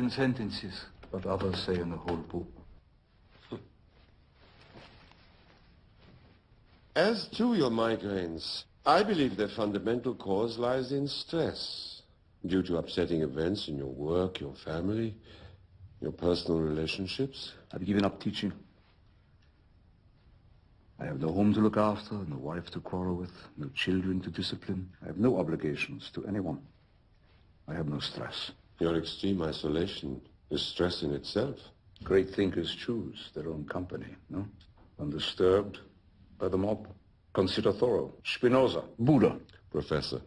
In sentences, what others say in the whole book. As to your migraines, I believe their fundamental cause lies in stress, due to upsetting events in your work, your family, your personal relationships. I've given up teaching. I have no home to look after, no wife to quarrel with, no children to discipline. I have no obligations to anyone. I have no stress. Your extreme isolation is stress in itself. Great thinkers choose their own company, no? Undisturbed by the mob. Consider Thoreau, Spinoza, Buddha. Professor,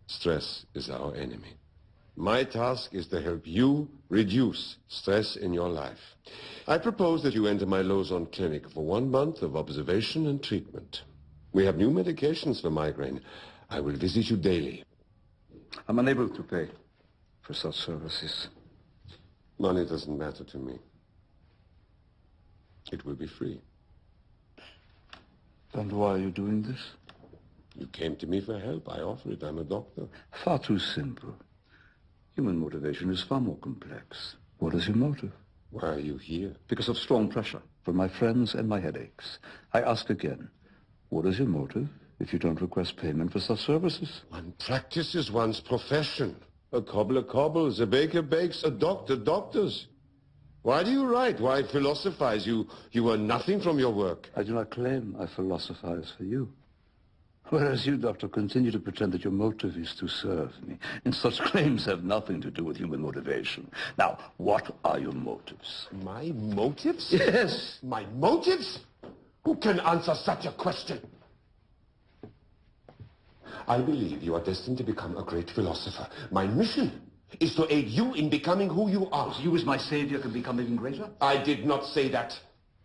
stress is our enemy. My task is to help you reduce stress in your life. I propose that you enter my Lausanne clinic for 1 month of observation and treatment. We have new medications for migraine. I will visit you daily. I'm unable to pay for such services. Money doesn't matter to me. It will be free. And why are you doing this? You came to me for help. I offer it. I'm a doctor. Far too simple. Human motivation is far more complex. What is your motive? Why are you here? Because of strong pressure from my friends and my headaches. I ask again, what is your motive if you don't request payment for such services? One practices one's profession. A cobbler cobbles, a baker bakes, a doctor doctors. Why do you write? Why philosophize? You earn nothing from your work. I do not claim I philosophize for you. Whereas you, Doctor, continue to pretend that your motive is to serve me. And such claims have nothing to do with human motivation. Now, what are your motives? My motives? Yes. My motives? Who can answer such a question? I believe you are destined to become a great philosopher. My mission is to aid you in becoming who you are. So you as my savior can become even greater? I did not say that.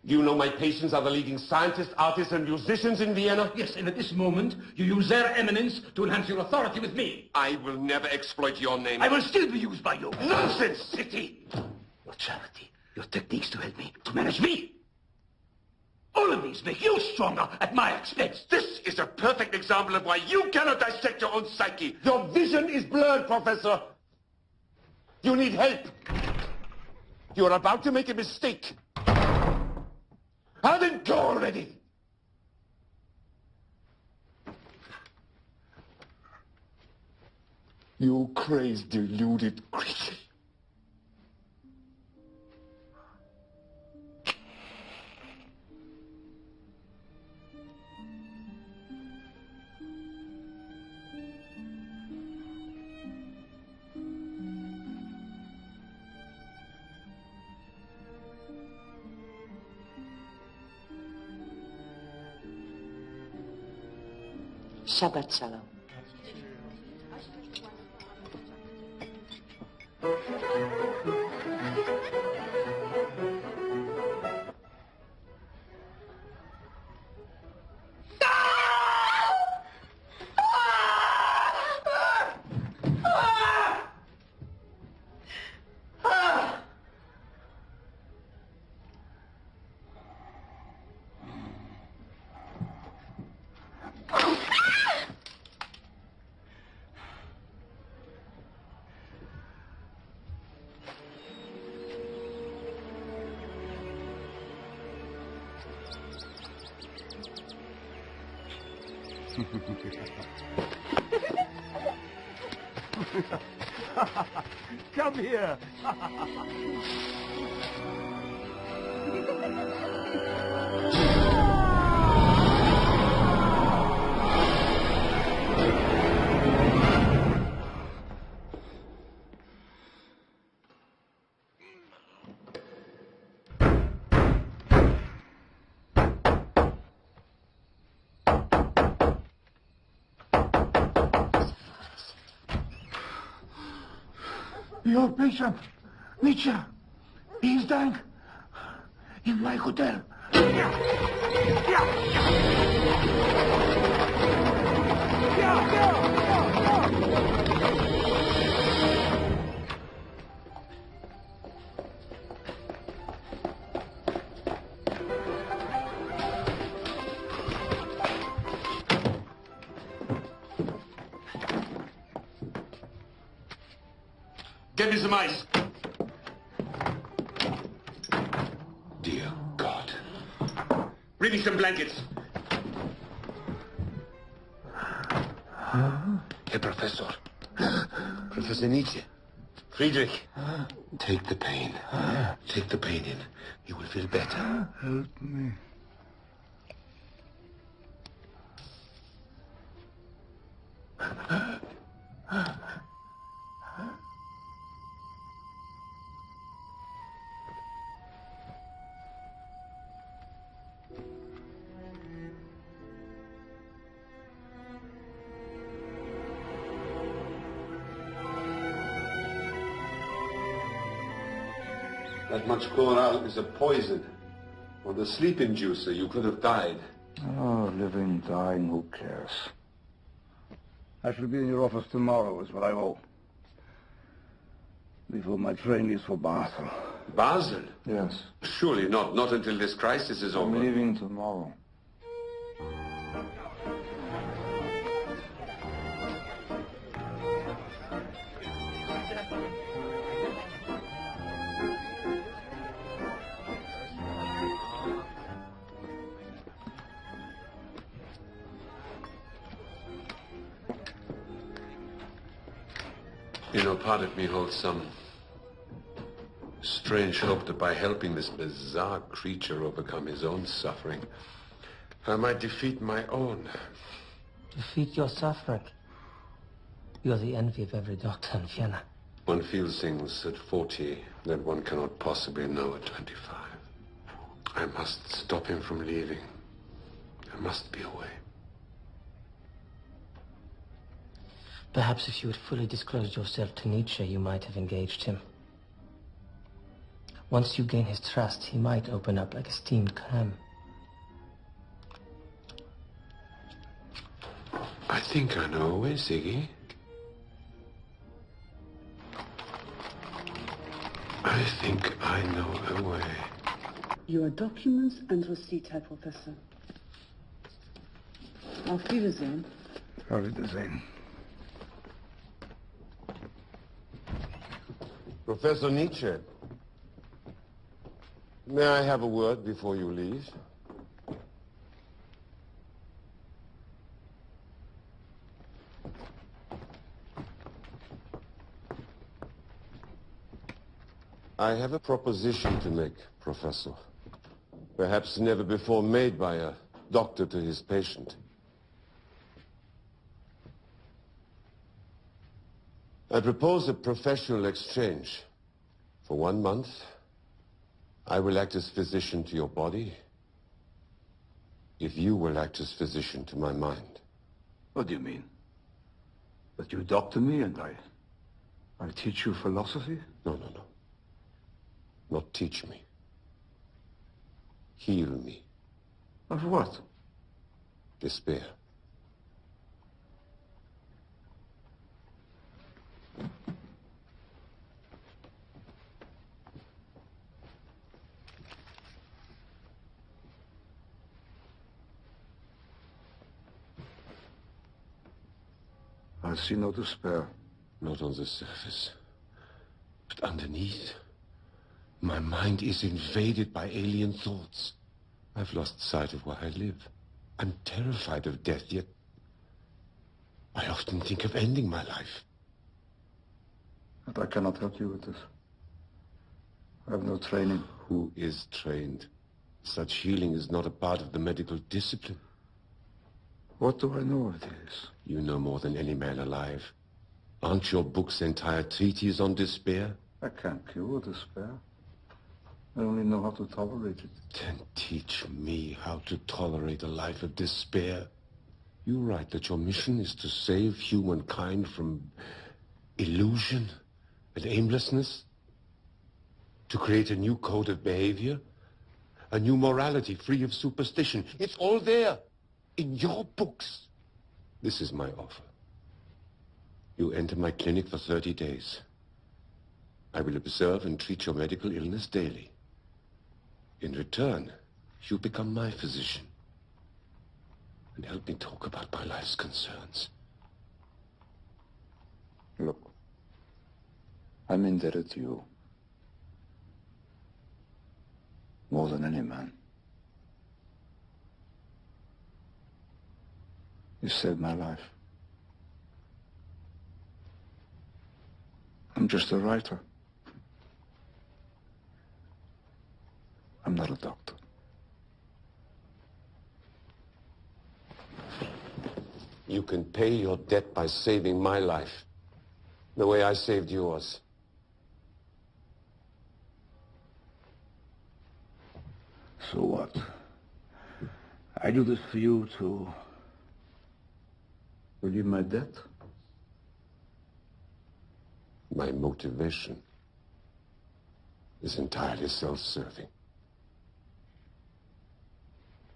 You know my patients are the leading scientists, artists, and musicians in Vienna? Yes, and at this moment, you use their eminence to enhance your authority with me. I will never exploit your name. I will still be used by you. Nonsense! City! Your charity, your techniques to help me, to manage me. All of these make you stronger at my expense. This is a perfect example of why you cannot dissect your own psyche. Your vision is blurred, Professor. You need help. You are about to make a mistake. Then go already. You crazed, deluded creature. Shabbat Shalom. Come here. Your patient, Nietzsche, he is dying in my hotel. Get me some ice. Bring me some blankets. Herr Professor. Professor Nietzsche. Friedrich. Take the pain. Take the pain in. You will feel better. Help me. That much chloral is a poison. Or the sleep inducer, you could have died. Oh, living, dying, who cares? I shall be in your office tomorrow, is what I hope. Before my train leaves for Basel. Basel? Yes. Surely not. Not until this crisis is over. I'm leaving tomorrow. You know, part of me holds some strange hope that by helping this bizarre creature overcome his own suffering, I might defeat my own. Defeat your suffering? You're the envy of every doctor in Vienna. One feels things at 40 that one cannot possibly know at 25. I must stop him from leaving. I must be away. Perhaps if you had fully disclosed yourself to Nietzsche, you might have engaged him. Once you gain his trust, he might open up like a steamed clam. I think I know a way, Ziggy. I think I know a way. Your documents and receipt, Herr Professor. Auf Wiedersehen. Auf Wiedersehen. Professor Nietzsche, may I have a word before you leave? I have a proposition to make, Professor. Perhaps never before made by a doctor to his patient. I propose a professional exchange. For 1 month, I will act as physician to your body, if you will act as physician to my mind. What do you mean? That you doctor me and I teach you philosophy? No. Not teach me. Heal me. Of what? Despair. I see no despair. Not on the surface, but underneath. My mind is invaded by alien thoughts. I've lost sight of why I live. I'm terrified of death, yet I often think of ending my life. But I cannot help you with this. I have no training. Who is trained? Such healing is not a part of the medical discipline. What do I know of this? You know more than any man alive. Aren't your books entire treatises on despair? I can't cure despair. I only know how to tolerate it. Then teach me how to tolerate a life of despair. You write that your mission is to save humankind from illusion and aimlessness, to create a new code of behavior, a new morality free of superstition. It's all there, in your books. This is my offer. You enter my clinic for 30 days. I will observe and treat your medical illness daily. In return, you become my physician and help me talk about my life's concerns. Look, I'm indebted to you. More than any man. You saved my life. I'm just a writer. I'm not a doctor. You can pay your debt by saving my life, the way I saved yours. So what? I do this for you to relieve my debt? My motivation is entirely self-serving.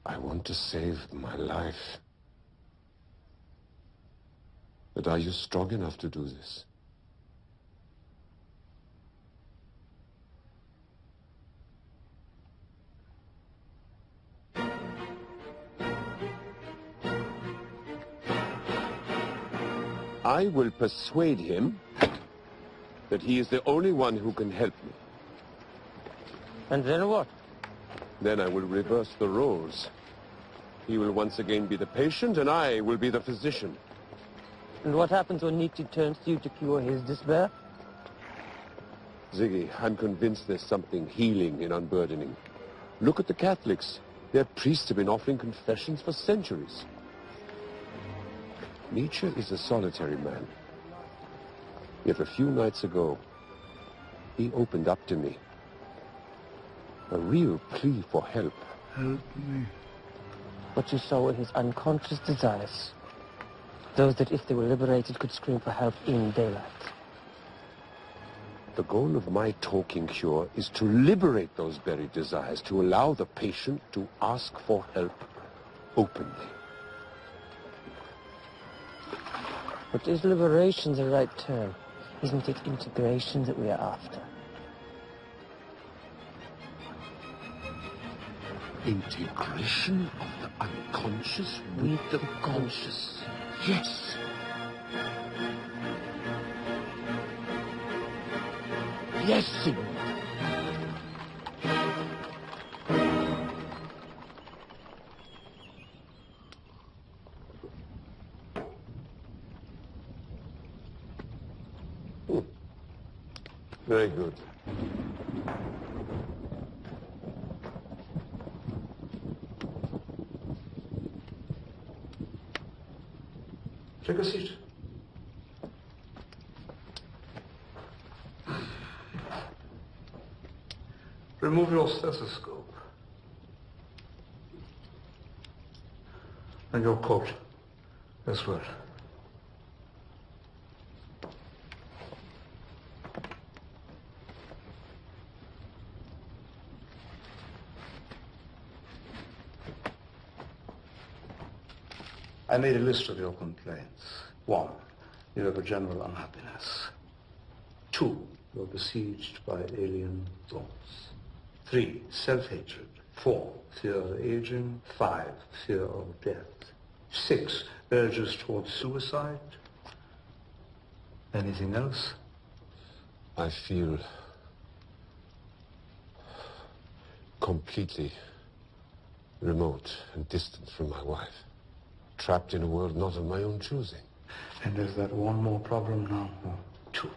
I want to save my life. But are you strong enough to do this? I will persuade him that he is the only one who can help me. And then what? Then I will reverse the roles. He will once again be the patient, and I will be the physician. And what happens when Nietzsche turns to you to cure his despair? Ziggy, I'm convinced there's something healing in unburdening. Look at the Catholics. Their priests have been offering confessions for centuries. Nietzsche is a solitary man. Yet a few nights ago, he opened up to me. A real plea for help. Help me. What you saw were his unconscious desires. Those that, if they were liberated, could scream for help in daylight. The goal of my talking cure is to liberate those buried desires, to allow the patient to ask for help openly. But is liberation the right term? Isn't it integration that we are after? Integration of the unconscious with the conscious. Yes. Yes, Signor. Very good. Take a seat. Remove your stethoscope. And your coat as well. I made a list of your complaints. 1, you have a general unhappiness. 2, you're besieged by alien thoughts. 3, self-hatred. 4, fear of aging. 5, fear of death. 6, urges towards suicide. Anything else? I feel completely remote and distant from my wife. Trapped in a world not of my own choosing. And is that one more problem now, or 2?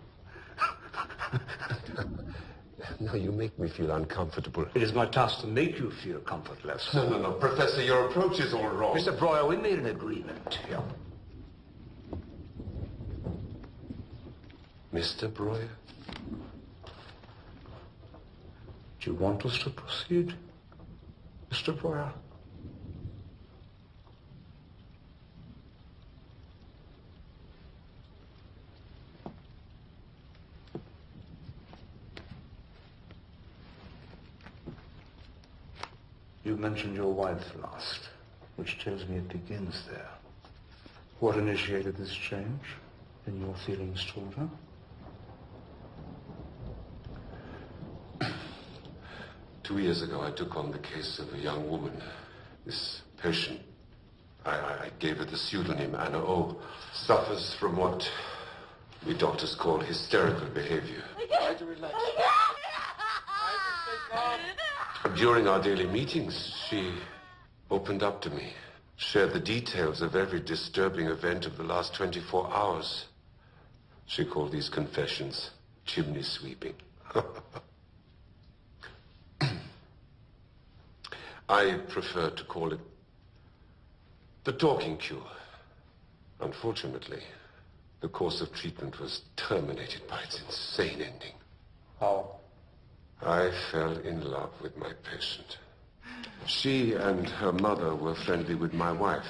Now you make me feel uncomfortable. It is my task to make you feel comfortless. No, Professor, your approach is all wrong. Mr. Breuer, we made an agreement here. Mr. Breuer? Do you want us to proceed, Mr. Breuer? You mentioned your wife last, which tells me it begins there. What initiated this change in your feelings toward her? 2 years ago, I took on the case of a young woman, this patient. I gave her the pseudonym Anna O. Suffers from what we doctors call hysterical behavior. Try to relax. During our daily meetings, she opened up to me. Shared the details of every disturbing event of the last 24 hours. She called these confessions chimney sweeping. I prefer to call it the talking cure. Unfortunately, the course of treatment was terminated by its insane ending. How? I fell in love with my patient. She and her mother were friendly with my wife.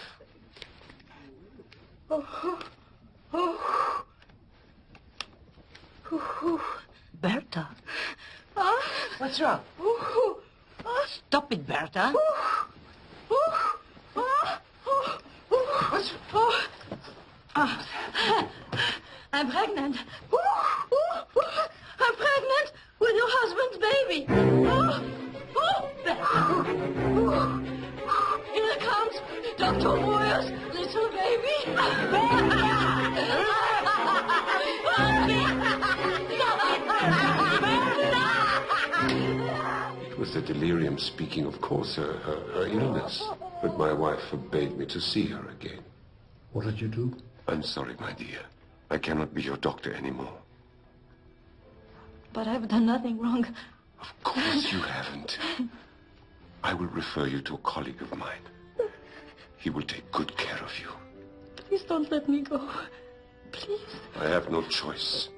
Bertha? What's wrong? Stop it, Bertha. I'm pregnant. I'm pregnant with your husband's baby. Here comes Dr. Moyer's little baby. It was the delirium speaking, of course, her illness. But my wife forbade me to see her again. What did you do? I'm sorry, my dear. I cannot be your doctor anymore. But I've done nothing wrong. Of course you haven't. I will refer you to a colleague of mine. He will take good care of you. Please don't let me go. Please. I have no choice.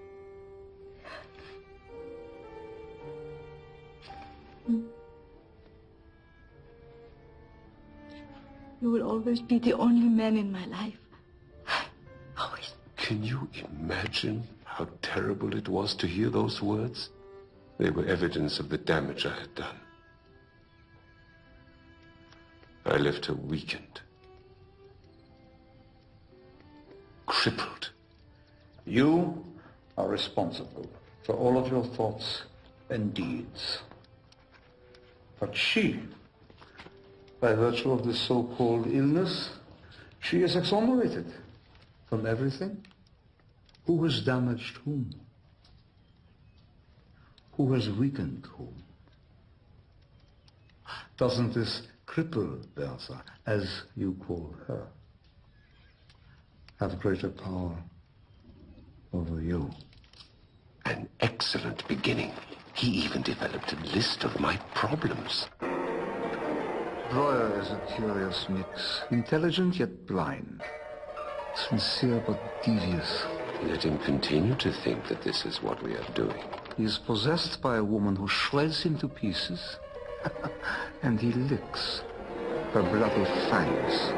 You will always be the only man in my life. Always. Can you imagine how terrible it was to hear those words? They were evidence of the damage I had done. I left her weakened, crippled. You are responsible for all of your thoughts and deeds. But she, by virtue of this so-called illness, she is exonerated from everything. Who has damaged whom? Who has weakened whom? Doesn't this cripple Bertha, as you call her, have greater power over you? An excellent beginning. He even developed a list of my problems. Breuer is a curious mix. Intelligent yet blind. Sincere but devious. Let him continue to think that this is what we are doing. He is possessed by a woman who shreds him to pieces, and he licks her bloody fangs.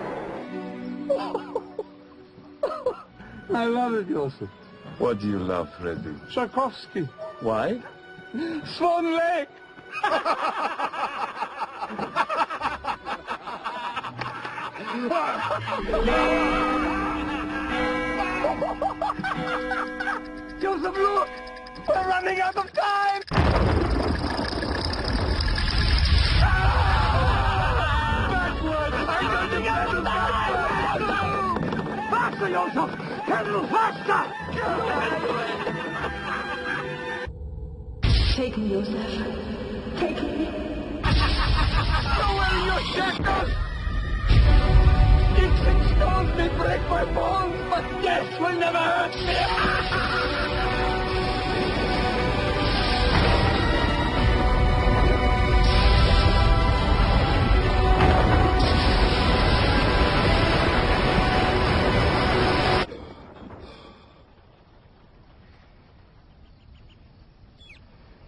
I love it, Joseph. What do you love, Freddy? Tchaikovsky. Why? Swan Lake! Joseph, look! We're running out of time! Backwards! I'm going to get out of time! Faster, Joseph! Handle faster! Take me, Joseph. Take me. Away, you shackles! Sticks and stones may break my bones, but death will never hurt me!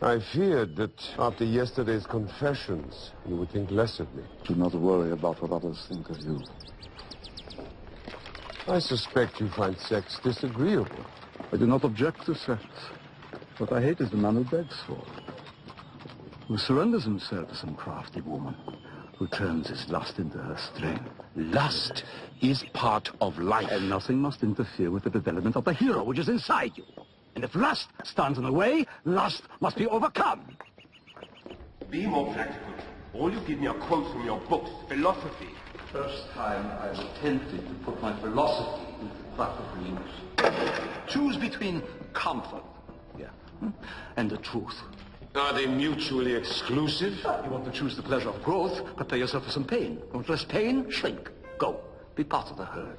I feared that after yesterday's confessions, you would think less of me. Do not worry about what others think of you. I suspect you find sex disagreeable. I do not object to sex. What I hate is the man who begs for it, who surrenders himself to some crafty woman, who turns his lust into her strength. Lust is part of life. And nothing must interfere with the development of the hero which is inside you. And if lust stands in the way, lust must be overcome. Be more practical. All you give me are quotes from your books, philosophy. First time I have attempted to put my philosophy into practical use. Choose between comfort, and the truth. Are they mutually exclusive? You want to choose the pleasure of growth, prepare yourself for some pain. You want less pain? Shrink. Go. Be part of the herd.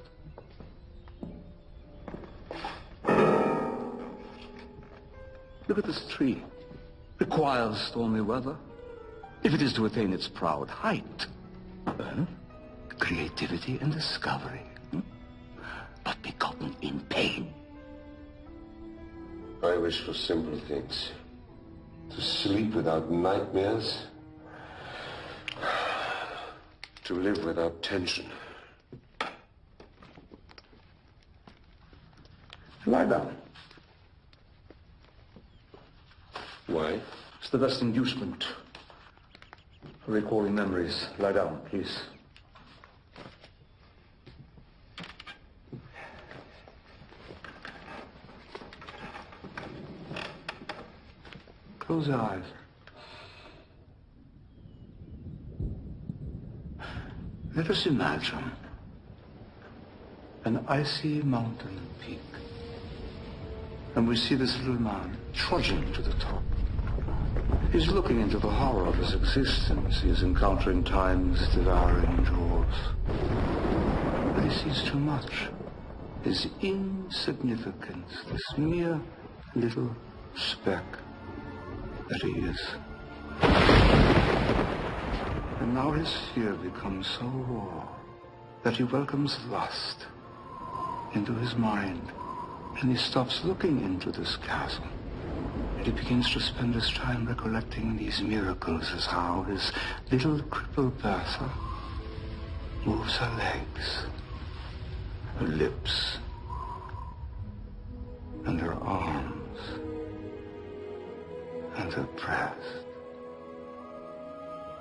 Look at this tree. Requires stormy weather. If it is to attain its proud height, creativity and discovery, but begotten in pain. I wish for simple things. To sleep without nightmares. To live without tension. Lie down. Why? It's the best inducement for recalling memories. Lie down, please. Close your eyes. Let us imagine an icy mountain peak. And we see this little man trudging to the top. He's looking into the horror of his existence. He is encountering time's devouring jaws. But he sees too much. His insignificance, this mere little speck that he is. And now his fear becomes so raw that he welcomes lust into his mind. And he stops looking into this chasm. And he begins to spend his time recollecting these miracles, as how his little crippled Bertha moves her legs, her lips, and her arms, and her breast.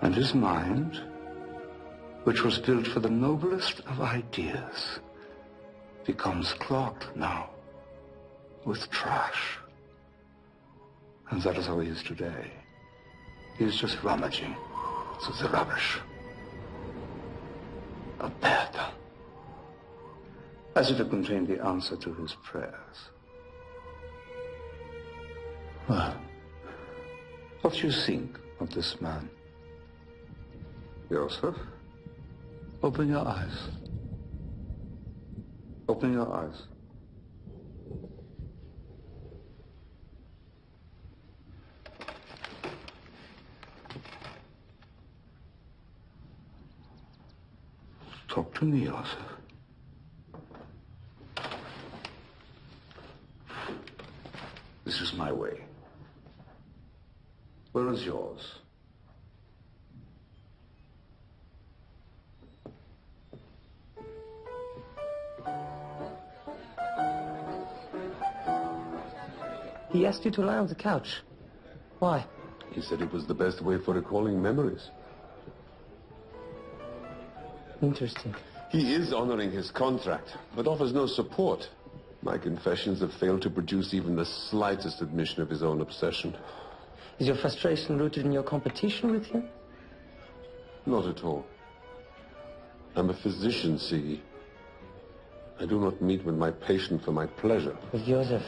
And his mind, which was built for the noblest of ideas, becomes clogged now with trash. And that is how he is today. He is just rummaging through the rubbish. A bed. As if it contained the answer to his prayers. Well, what do you think of this man? Joseph, open your eyes. Open your eyes. Talk to me, Joseph. This is my way. Where is yours? He asked you to lie on the couch. Why? He said it was the best way for recalling memories. Interesting. He is honoring his contract, but offers no support. My confessions have failed to produce even the slightest admission of his own obsession. Is your frustration rooted in your competition with him? Not at all. I'm a physician, see. I do not meet with my patient for my pleasure. With Joseph,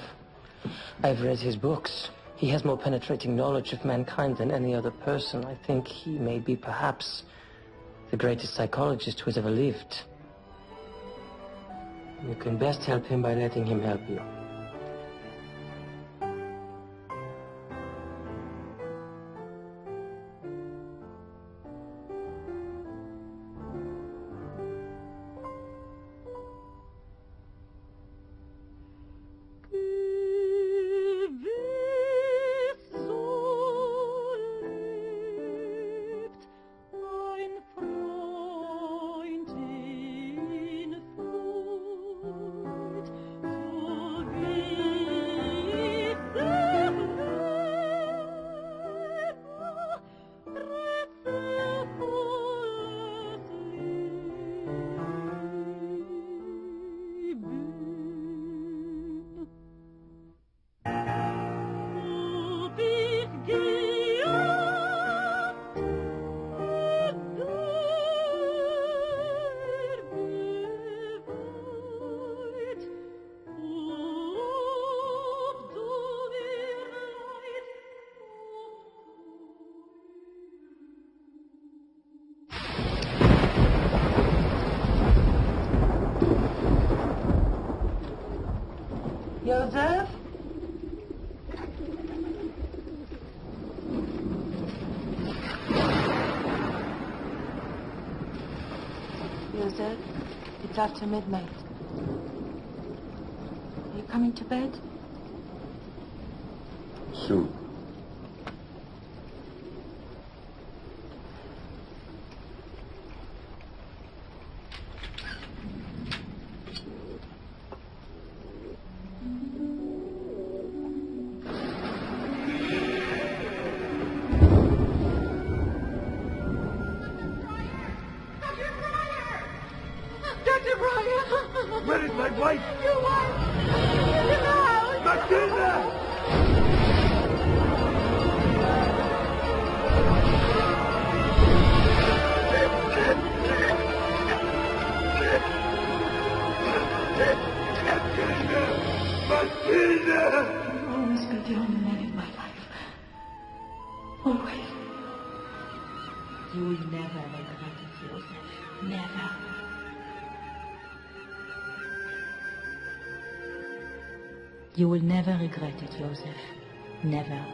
I've read his books. He has more penetrating knowledge of mankind than any other person. I think he may be perhaps the greatest psychologist who has ever lived. You can best help him by letting him help you. Joseph? Joseph, it's after midnight. Are you coming to bed? Soon. Where is my wife? Your wife! In the house! Matilda! Matilda! You'll always be the only man in my life. Always. You will never regret it, Joseph. Never. You will never regret it, Joseph. Never.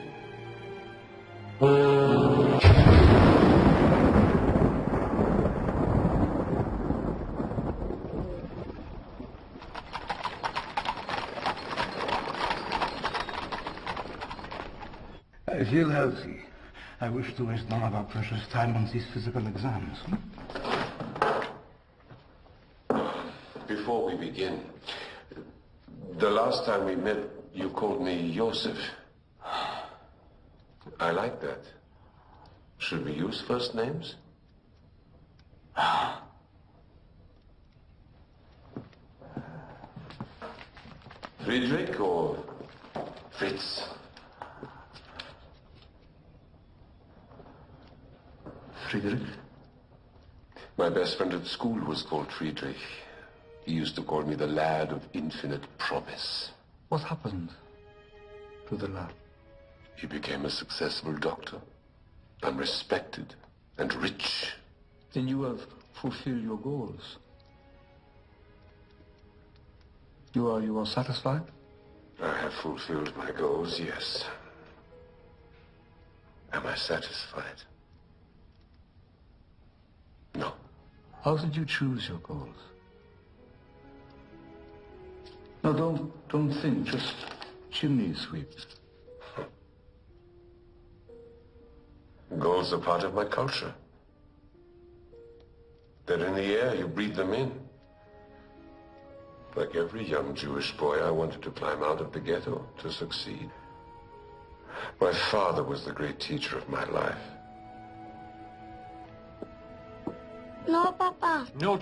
I feel healthy. I wish to waste none of our precious time on these physical exams. Before we begin, the last time we met, you called me Joseph. I like that. Should we use first names? Friedrich or Fritz? Friedrich? My best friend at school was called Friedrich. He used to call me the lad of infinite promise. What happened to the lad? He became a successful doctor, and respected and rich. Then you have fulfilled your goals. You are satisfied? I have fulfilled my goals, yes. Am I satisfied? No. How did you choose your goals? No, don't think, just chimney sweep. Goals are part of my culture. They're in the air, you breathe them in. Like every young Jewish boy, I wanted to climb out of the ghetto to succeed. My father was the great teacher of my life. No, Papa. No,